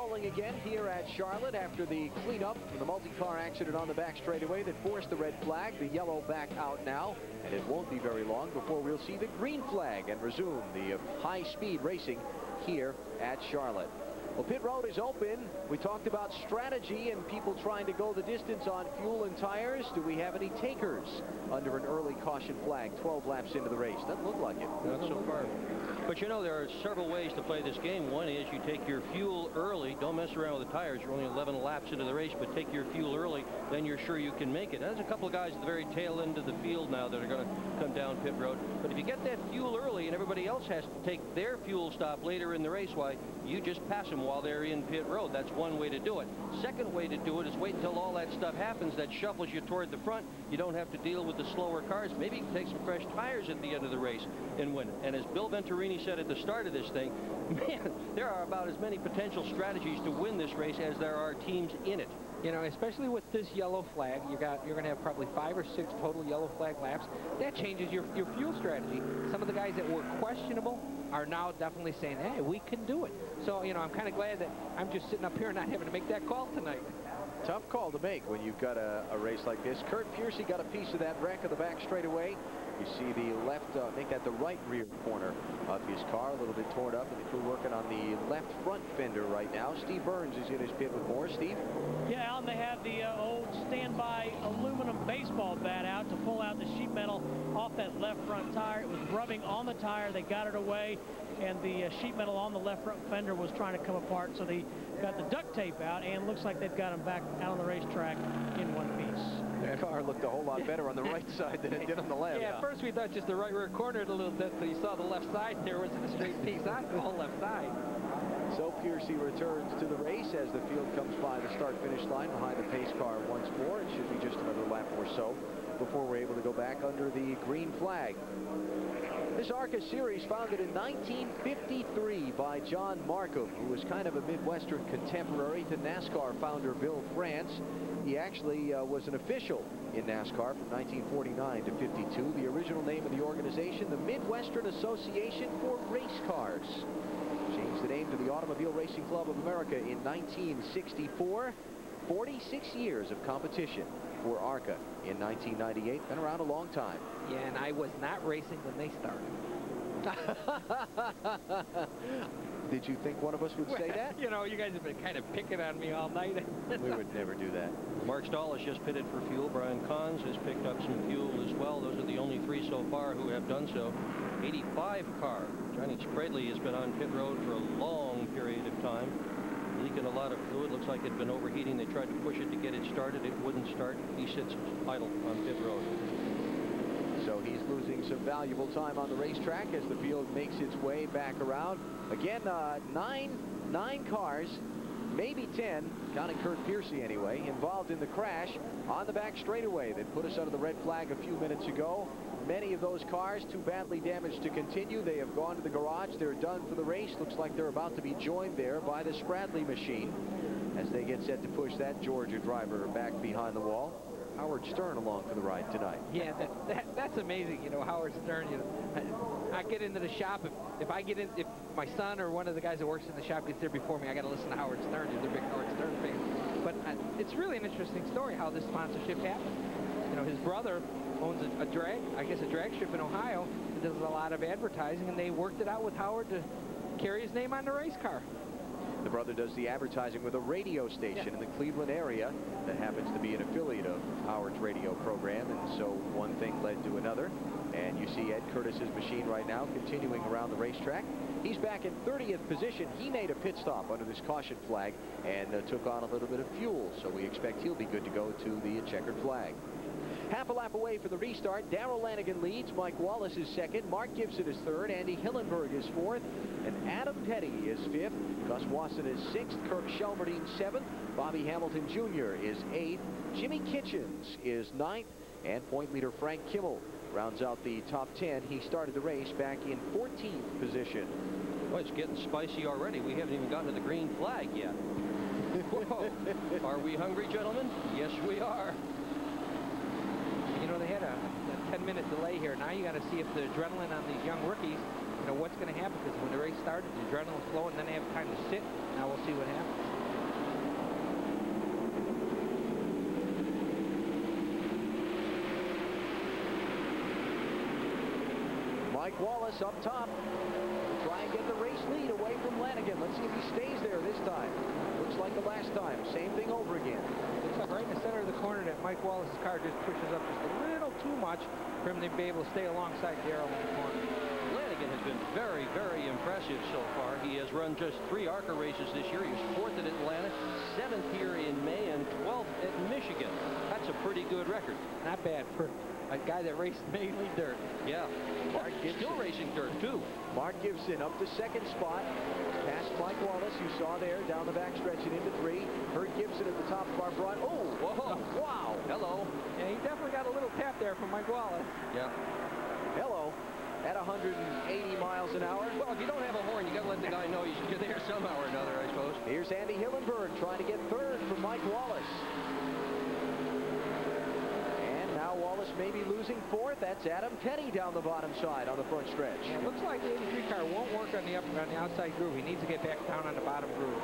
rolling again here at Charlotte after the cleanup from the multi-car accident on the back straightaway that forced the red flag. The yellow back out now, and it won't be very long before we'll see the green flag and resume the high-speed racing here at Charlotte. Well, pit road is open. We talked about strategy and people trying to go the distance on fuel and tires. Do we have any takers under an early caution flag 12 laps into the race? Doesn't look like it. Not so far. But you know, there are several ways to play this game. One is you take your fuel early. Don't mess around with the tires. You're only 11 laps into the race, but take your fuel early. Then you're sure you can make it. There's a couple of guys at the very tail end of the field now that are going to come down pit road. But if you get that fuel early and everybody else has to take their fuel stop later in the race, why, you just pass them while they're in pit road. That's one way to do it. Second way to do it is wait until all that stuff happens. That shuffles you toward the front. You don't have to deal with the slower cars. Maybe you can take some fresh tires at the end of the race and win it. And as Bill Venturini said at the start of this thing, man, there are about as many potential strategies to win this race as there are teams in it. You know, especially with this yellow flag, you're going to have probably 5 or 6 total yellow flag laps. That changes your fuel strategy. Some of the guys that were questionable are now definitely saying, hey, we can do it. So, you know, I'm kind of glad that I'm just sitting up here and not having to make that call tonight. Tough call to make when you've got a race like this. Kurt Piercy got a piece of that wreck of the back straightaway. You see the left, I think at the right rear corner of his car, a little bit torn up, and the crew working on the left front fender right now. Steve Burns is in his pit with more. Steve? Yeah, Alan, they had the old standby aluminum baseball bat out to pull out the sheet metal off that left front tire. It was rubbing on the tire. They got it away, and the sheet metal on the left front fender was trying to come apart, so they got the duct tape out, and looks like they've got him back out on the racetrack in one piece. That car looked a whole lot better on the right side than it did on the left. Yeah, at first we thought just the right rear corner a little bit, but you saw the left side there wasn't a straight piece on the whole left side. So Piercy returns to the race as the field comes by the start-finish line behind the pace car once more. It should be just another lap or so before we're able to go back under the green flag. This ARCA series founded in 1953 by John Markham, who was kind of a Midwestern contemporary to NASCAR founder Bill France. He actually was an official in NASCAR from 1949 to 52. The original name of the organization, the Midwestern Association for Race Cars. Changed the name to the Automobile Racing Club of America in 1964. 46 years of competition for ARCA in 1998. Been around a long time. Yeah, and I was not racing when they started. Did you think one of us would say that? You know, you guys have been kind of picking on me all night. We would never do that. Mark Stahl has just pitted for fuel. Brian Cons has picked up some fuel as well. Those are the only 3 so far who have done so. 85 car. Johnny Spradley has been on pit road for a long period of time. Leaking a lot of fluid. Looks like it's been overheating. They tried to push it to get it started. It wouldn't start. He sits idle on pit road. So he's losing some valuable time on the racetrack as the field makes its way back around. Again, nine cars, maybe 10, counting Kurt Piercy anyway, involved in the crash on the back straightaway that put us under the red flag a few minutes ago. Many of those cars too badly damaged to continue. They have gone to the garage. They're done for the race. Looks like they're about to be joined there by the Spradley machine as they get set to push that Georgia driver back behind the wall. Howard Stern along for the ride tonight. Yeah, that's amazing. You know, Howard Stern, you know, I get into the shop. If I get in, if my son or one of the guys that works in the shop gets there before me, I got to listen to Howard Stern. He's a big Howard Stern fan. But it's really an interesting story how this sponsorship happened. You know, his brother owns a drag, I guess a drag strip in Ohio. He does a lot of advertising, and they worked it out with Howard to carry his name on the race car. The brother does the advertising with a radio station in the Cleveland area that happens to be an affiliate of Howard's radio program, and so one thing led to another. And you see Ed Curtis's machine right now continuing around the racetrack. He's back in 30th position. He made a pit stop under this caution flag and took on a little bit of fuel, so we expect he'll be good to go to the checkered flag. Half a lap away for the restart. Darrell Lanigan leads. Mike Wallace is second. Mark Gibson is third. Andy Hillenberg is fourth. And Adam Petty is fifth. Gus Wasson is sixth. Kirk Shelmerdine seventh. Bobby Hamilton Jr. is eighth. Jimmy Kitchens is ninth. And point leader Frank Kimmel rounds out the top 10. He started the race back in 14th position. Well, it's getting spicy already. We haven't even gotten to the green flag yet. Whoa. Are we hungry, gentlemen? Yes, we are. You know, they had a 10-minute delay here. Now you got to see if the adrenaline on these young rookies, you know, what's going to happen, because when the race started, the adrenaline's flowing, and then they have time to sit. Now we'll see what happens. Mike Wallace up top. Try and get the race lead away from Lanigan. Let's see if he stays there this time. Looks like the last time. Same thing over again. Looks like right in the center of the corner that Mike Wallace's car just pushes up just a little too much for him to be able to stay alongside Darrell in the corner. Lanigan has been very, very impressive so far. He has run just 3 ARCA races this year. He was 4th at Atlanta, 7th here in May, and 12th at Michigan. That's a pretty good record. Not bad for a guy that raced mainly dirt. Yeah. Mark still racing dirt, too. Mark Gibson up to second spot. Past Mike Wallace, you saw there, down the backstretch and into 3. Heard Gibson at the top of our broad. Oh, whoa. Wow. Hello. Yeah, he definitely got a little tap there from Mike Wallace. Yeah. Hello. At 180 miles an hour. Well, if you don't have a horn, you got to let the guy know you're there somehow or another, I suppose. Here's Andy Hillenberg trying to get 3rd from Mike Wallace. And now Wallace may be losing 4th. That's Adam Petty down the bottom side on the front stretch. Yeah, it looks like the 83 car won't work on the outside groove. He needs to get back down on the bottom groove.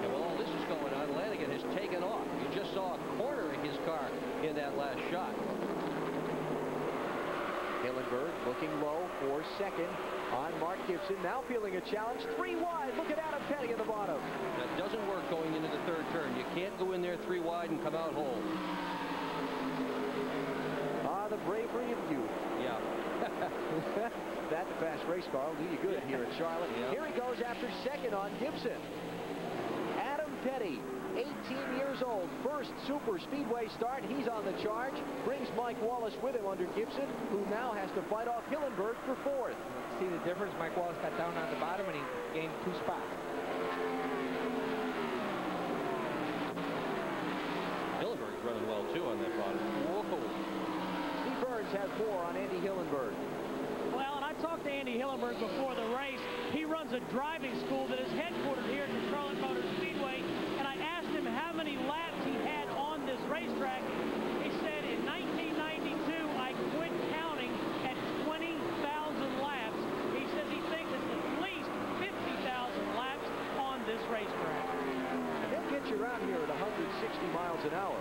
And while all this is going on, Lanigan has taken off. You just saw a corner of his car in that last shot. Hillenberg looking low for second on Mark Gibson. Now feeling a challenge. 3 wide. Look at Adam Petty at the bottom. That doesn't work going into the 3rd turn. You can't go in there 3 wide and come out whole. Ah, the bravery of youth. Yeah. That fast race car will do you good here at Charlotte. Yeah. Here he goes after second on Gibson. Adam Petty, 18 years old, first super speedway start. He's on the charge. Brings Mike Wallace with him under Gibson, who now has to fight off Hillenberg for 4th. See the difference? Mike Wallace got down on the bottom and he gained 2 spots. Hillenberg's running well, too, on that bottom. Whoa. Steve Burns has more on Andy Hillenberg. Well, and I talked to Andy Hillenberg before the race. He runs a driving school that is headquartered here at the Charlotte Motor Speedway, and I asked him how many laps he had on this racetrack. He said, in 1992, I quit counting at 20,000 laps. He says he thinks it's at least 50,000 laps on this racetrack. And they'll get you around here at 160 miles an hour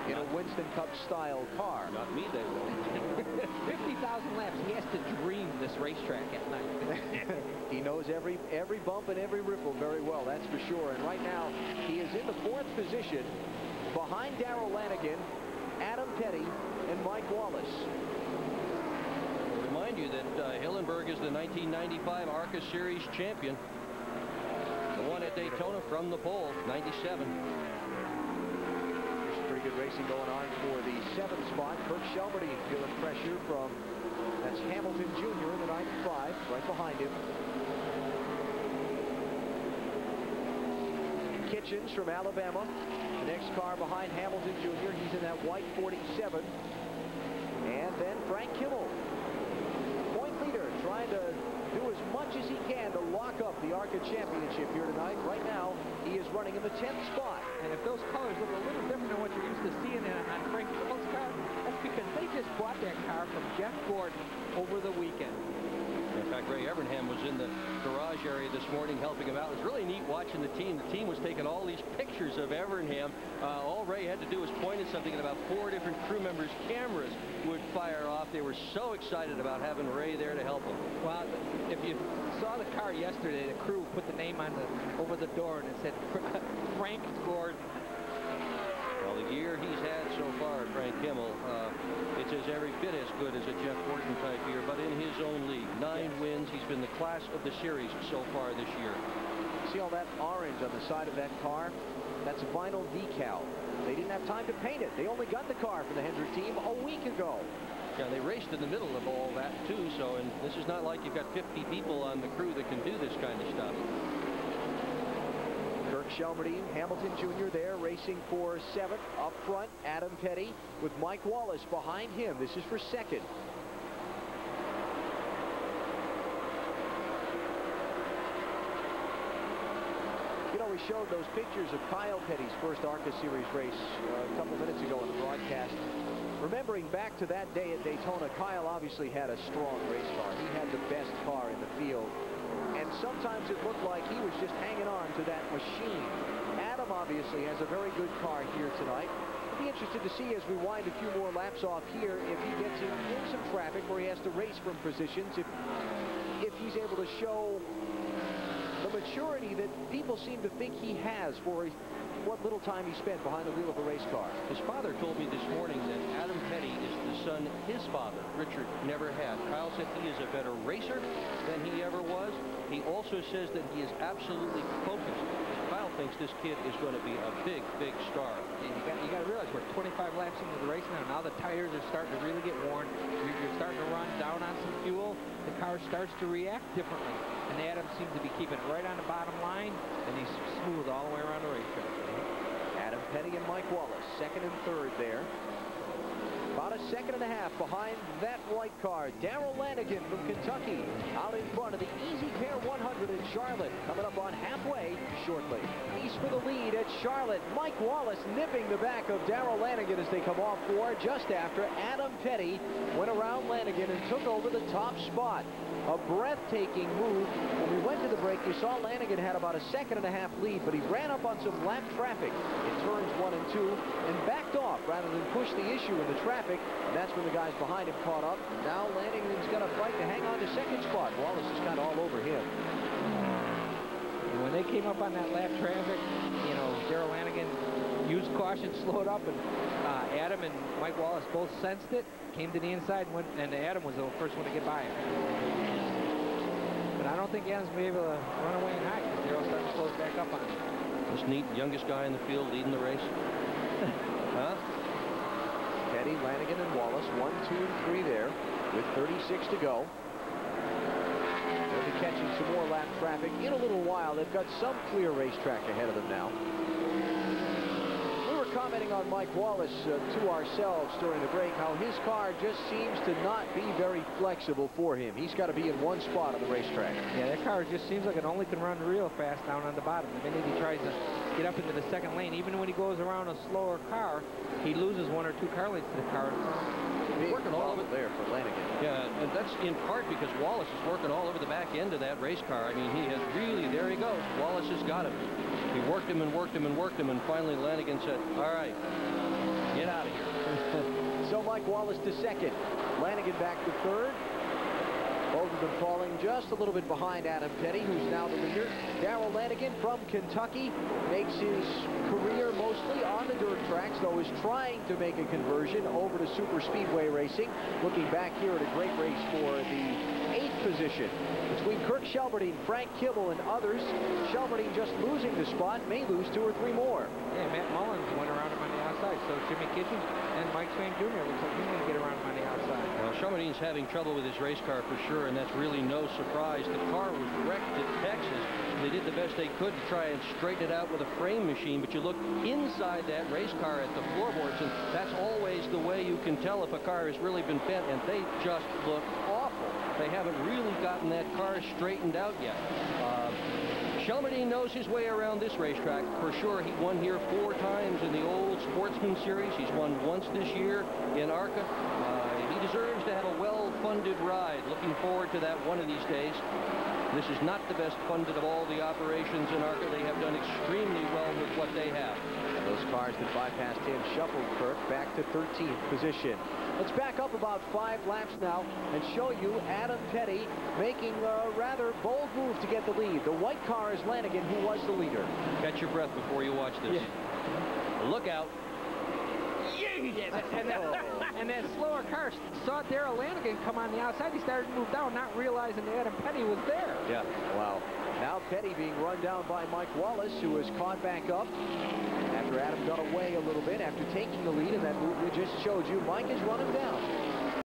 in a Winston Cup style car. Not me, they will. 50,000 laps. He has to dream this racetrack at night. He knows every bump and every ripple very well, that's for sure. And right now, he is in the 4th position behind Darrell Lanigan, Adam Petty, and Mike Wallace. I'll remind you that Hillenberg is the 1995 ARCA Series champion. The one at Daytona from the pole, 97. Pretty good racing going on for the 7th spot. Kirk Shelmerdine feeling pressure from, that's Hamilton Jr. in the 95, right behind him. Kitchens from Alabama, the next car behind Hamilton Jr. He's in that white 47. And then Frank Kimmel, point leader, trying to do as much as he can to lock up the ARCA championship here tonight. Right now, he is running in the 10th spot. And if those colors look a little different than what you're used to seeing on Frank Kimmel's car, that's because they just bought that car from Jeff Gordon over the weekend. In fact, Ray Evernham was in the garage area this morning helping him out. It was really neat watching the team. The team was taking all these pictures of Evernham. All Ray had to do was point at something, and about 4 different crew members' cameras would fire off. They were so excited about having Ray there to help them. Well, if you saw the car yesterday, the crew put the name on over the door, and it said Frank Gordon. Well, the year he's had so far, Frank Kimmel, it's every bit as good as a Jeff Gordon type year, but in his own league. 9 wins. He's been the class of the series so far this year. See all that orange on the side of that car? That's vinyl decal. They didn't have time to paint it. They only got the car for the Hendrick team a week ago. Yeah, they raced in the middle of all that, too, so and this is not like you've got 50 people on the crew that can do this kind of stuff. Kirk Shelmerdine, Hamilton Jr. there racing for 7th. Up front, Adam Petty with Mike Wallace behind him. This is for 2nd. You know, we showed those pictures of Kyle Petty's first ARCA Series race a couple minutes ago in the broadcast. Remembering back to that day at Daytona, Kyle obviously had a strong race car. He had the best car in the field. And sometimes it looked like he was just hanging on to that machine. Adam obviously has a very good car here tonight. be interested to see as we wind a few more laps off here if he gets in some traffic where he has to race from positions, if he's able to show the maturity that people seem to think he has for what little time he spent behind the wheel of a race car. His father told me this morning that Adam Petty is the son his father, Richard, never had. Kyle said he is a better racer than he ever was. He also says that he is absolutely focused. Kyle thinks this kid is going to be a big, big star. And you got to realize we're 25 laps into the race now. Now the tires are starting to really get worn. You're starting to run down on some fuel. The car starts to react differently. And Adam seems to be keeping it right on the bottom line, and he's smooth all the way around the racetrack. Adam Petty and Mike Wallace, second and third there. About a second and a half behind that white car. Darrell Lanigan from Kentucky out in front of the EasyCare 100 in Charlotte. Coming up on halfway shortly. He's for the lead at Charlotte. Mike Wallace nipping the back of Darrell Lanigan as they come off for just after Adam Petty went around Lanigan and took over the top spot. A breathtaking move. When we went to the break, you saw Lanigan had about a second and a half lead, but he ran up on some lap traffic in turns 1 and 2 and backed off rather than push the issue in the traffic. And that's when the guys behind him caught up. Now Lanigan's got to fight to hang on to second spot. Wallace is kind of all over him. And when they came up on that lap traffic, you know, Darrell Lanigan used caution, slowed up, and Adam and Mike Wallace both sensed it, came to the inside, and went, and Adam was the first one to get by him. But I don't think Adam's going to be able to run away and hide because Darrell's starting to close back up on him. This neat youngest guy in the field leading the race. Huh? Petty, Lanigan, and Wallace, 1, 2, and 3 there with 36 to go. They'll be catching some more lap traffic in a little while. They've got some clear racetrack ahead of them now. We were commenting on Mike Wallace to ourselves during the break, how his car just seems to not be very flexible for him. He's got to be in one spot on the racetrack. Yeah, that car just seems like it only can run real fast down on the bottom. The minute he tries to get up into the second lane, even when he goes around a slower car, he loses 1 or 2 car lengths to the car in front. Big working all over there for Lanigan. Yeah, and that's in part because Wallace is working all over the back end of that race car. I mean, he has really, there he goes. Wallace has got him. He worked him and worked him and worked him, and finally Lanigan said, all right, get out of here. So Mike Wallace to second. Lanigan back to third. Both of them falling just a little bit behind Adam Petty, who's now the leader. Darrell Lanigan from Kentucky makes his career mostly on the dirt tracks, though is trying to make a conversion over to super speedway racing. Looking back here at a great race for the 8th position between Kirk Shelberdine, Frank Kibble, and others. Shelberdine just losing the spot, may lose 2 or 3 more. Yeah, Matt Mullins went around him on the outside, so Jimmy Kitchen and Mike Swain Jr. looks like he's going to get around him on the outside. Well, Shelberdine's having trouble with his race car for sure, and that's really no surprise. The car was wrecked at Texas. They did the best they could to try and straighten it out with a frame machine, but you look inside that race car at the floorboards, and that's always the way you can tell if a car has really been bent, and they just look awful. They haven't really gotten that car straightened out yet. Shelberdine knows his way around this racetrack for sure. He won here 4 times in the old Sportsman Series. He's won once this year in ARCA. He deserves to have a well-funded ride. Looking forward to that one of these days. This is not the best funded of all the operations in ARCA. They have done extremely well with what they have. And those cars that bypassed him shuffled Kirk back to 13th position. Let's back up about 5 laps now and show you Adam Petty making a rather bold move to get the lead. The white car is Lanigan, who was the leader. Catch your breath before you watch this. Yeah. Look out. And that slower car saw Darrell Lanigan come on the outside. He started to move down, not realizing that Adam Petty was there. Yeah, wow. Now Petty being run down by Mike Wallace, who was caught back up after Adam got away a little bit after taking the lead in that move we just showed you. Mike has run him down.